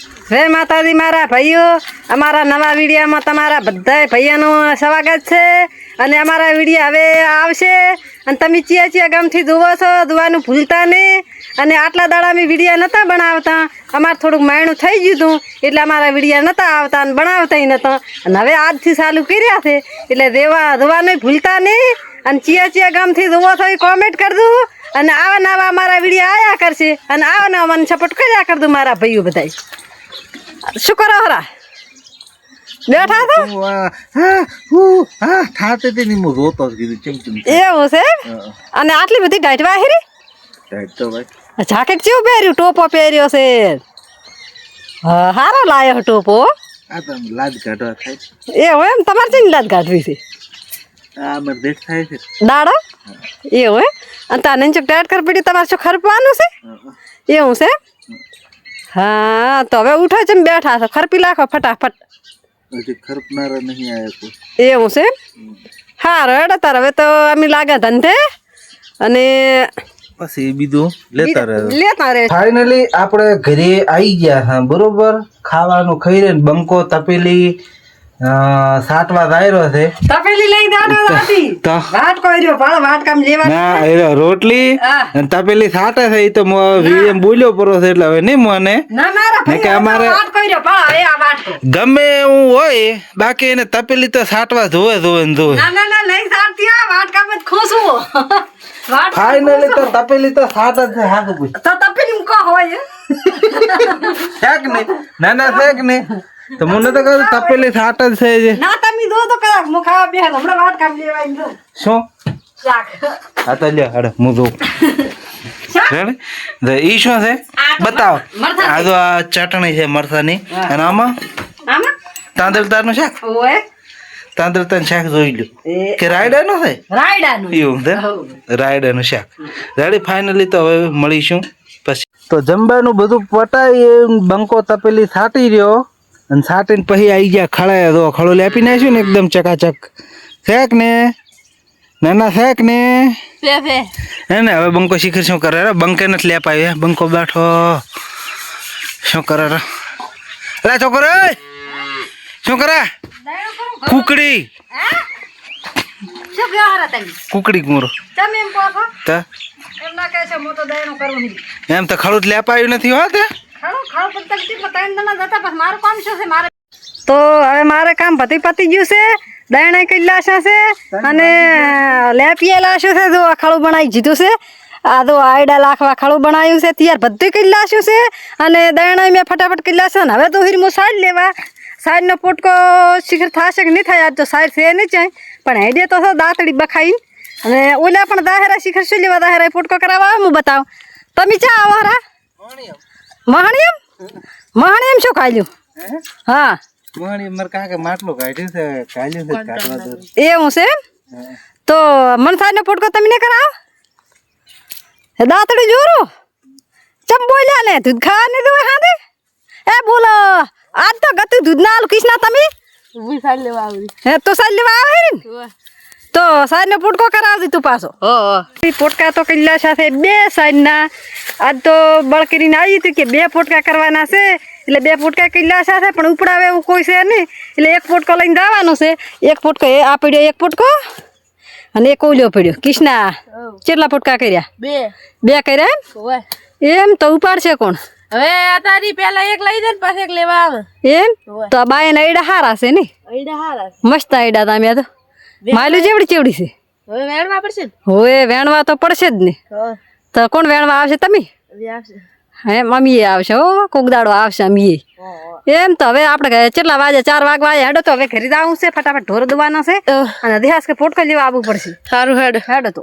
જય માતાજી મારા ભાઈઓ, અમારા નવા વિડીયામાં તમારા બધાય ભાઈઓનું સ્વાગત છે. અને અમારા વિડીયો હવે આવશે અને તમે ચિયા ગામથી જુઓ છો, જોવાનું ભૂલતા નહીં. અને આટલા દાડા અમે વિડીયો નહોતા બનાવતા, અમારે થોડુંક માયણું થઈ ગયું હતું એટલે અમારા વિડીયો નહોતા આવતા અને બનાવતાય નહોતા. અને હવે આજથી ચાલુ કર્યા છે એટલે જોવાનું ભૂલતા નહીં. અને ચિયા ગામથી જુઓ છો એ કોમેન્ટ કરજો. અને આવા નવા અમારા વિડીયો આવ્યા કરશે અને આવા નવા મને સપોર્ટ કર્યા કરજો મારા ભાઈઓ બધા. શું કરો હરા? બેઠા છો? એવું છે? અને આટલી બધી ડાઈટ વાહેરી? જાકેટ કેવું પહેર્યું? ટોપો પહેર્યો છે? હારો લાયો ટોપો. એવું એમ? તમારે છે લાદ કાઢવી છે? દાડો એવું એમ? અને તાર નીચે ટાઈટ કર પડી તમારે શું ખરપવાનું છે? એવું છે? હા તો હવે ઉઠો છે ને બેઠા છો, ખરપી નાખો ફટાફટ. એવું છે? હારો હેડો તાર હવે તો અમે લાગે ધંધે અને પછી બીજું લેતા રહે. ફાઇનલી આપણે ઘરે આવી ગયા હા, બરોબર. ખાવાનું ખાઈ રે બંકો તપેલી સાટવા દાયરો છે. તપેલી લઈ દાડો હતી વાટ કોઈરો પાળ વાટ કામ લેવા ના એ રોટલી અને તપેલી સાટે છે. ઈ તો વીએમ બોલ્યો પરો છે એટલે હવે નહીં મને ના મારા ભાઈ અમારે વાટ કોઈરો પાળ એ આ વાટ ગમે એવું હોય, બાકી એને તપેલી તો સાટવા જોવે ને જોવે. ના ના ના નહીં સાટતી આ વાટ કામ જ ખોસું વાટ. ફાઇનલી તો તપેલી તો સાટ જ છે. હાકુ પૂછ તો તપેલી મુકો હોય શેક ને ના ના શેક ને તો મને તો કહું તપેલી સાટ જ છે. ના તમે દો તો કદાચ મુ ખાવા બે હમણાં વાત કામ લેવા દો શું શાક. હા તો લ્યો હાડે હું જોઉં. ઈ શું છે બતાવો. આ તો આ ચટણી છે મરસાની અને આમાં તાંદળતાનું શાક. તાંદળતાનું શાક જોઈ લો કે રાયડાનું છે. એવું છે રાયડાનું શાક. રેડી ફાઇનલી તો હવે મળીશું પછી. તો જમવાનું બધું પટાઈ બંકો તપેલી છાટી રહ્યો અને છાટીને પછી આવી ગયા ખળે. તો ખળો લેપી નાખ્યું ને એકદમ ચકાચક શેક ને નાના શેક ને હે ને. હવે બંકો શીખર શું કરે? બંકે નથી લેપાય. બંકો બેઠો શું કરે? અરે છોકરો શું કરે? કુકડી કુકડી ગુરો એમ તો ખડું લેપાયું નથી હોત. તો હવે મારે કામ પતી ગયું છે. દાણા કઈ લાશા છે અને લેપિયા લાશું છે. જો આ ખાડું બનાવી દીધું છે. આ તો આયડા લાખવા ખાડું બનાવ્યું છે. ત્યાર બધું કઈ લાશું છે અને દાણા મેં ફટાફટ કઈ લાશે ને હવે તો હું સાઈડ લેવા. સાઈડનો પોટકો શીખર થશે કે નહીં થાય? આજ તો સાઈડ છે નહીં જાય પણ હેડે તો દાંતડી બખાઈ અને ઓલા પણ દાહેરા શીખર શું લેવા દાહેરા પોટકો કરાવવા હું બતાવ. તમે ચા આવો હરા? મહાણિયમ શું ખાઈ હા એવું છે તો મનસાઈ નો પોટકો તમે કરાવો. દાંતડી જોરું ચમ બોલ્યા ને દૂધ ખાવા ને દો હા એ બોલો આજ તો ગતું દૂધ ના આલુ કિસના તમે હે તો સાઈડ લેવા આવે ને તો સાઈડ નો પોટકો કરાવતી તું પાછો. પોટકા તો કલ્લા સાથે બે સાઈડ ના. આજ તો બળ કરીને આવી હતી કે બે પોટકા કરવાના છે એટલે બે પોટકા કલ્લા સાથે પણ ઉપડાવે એવું કોઈ છે નહીં એટલે એક પોટકો લઈને જવાનો છે. એક પોટકો એ આ પડ્યો એક પોટકો અને એક ઓલ્યો પડ્યો. કિસના કેટલા પોટકા કર્યા? બે કર્યા એમ તો ઉપાડશે કોણ? હવે તારી પેલા એક લઈ જાય પછી એક લેવા આવે એમ તો બાય ના આઈડા હારા છે ને? મસ્ત આઈડા તમે તો માયલું ચેવડી છે. હવે વેણવા પડશે ને? હવે વેણવા તો પડશે જ ને. તો કોણ વેણવા આવશે? તમે? હે મમ્મી આવશે હો કોક દાડો આવશે અમી એમ. તો હવે આપણે કેટલા વાગે? 4 વાગવા હેડો તો હવે ઘરે જવું છે ફટાફટ ઢોર દોવાનો છે અને દેહાસ કે પોટકો લેવા આવવું પડશે. સારું હેડ હેડો તો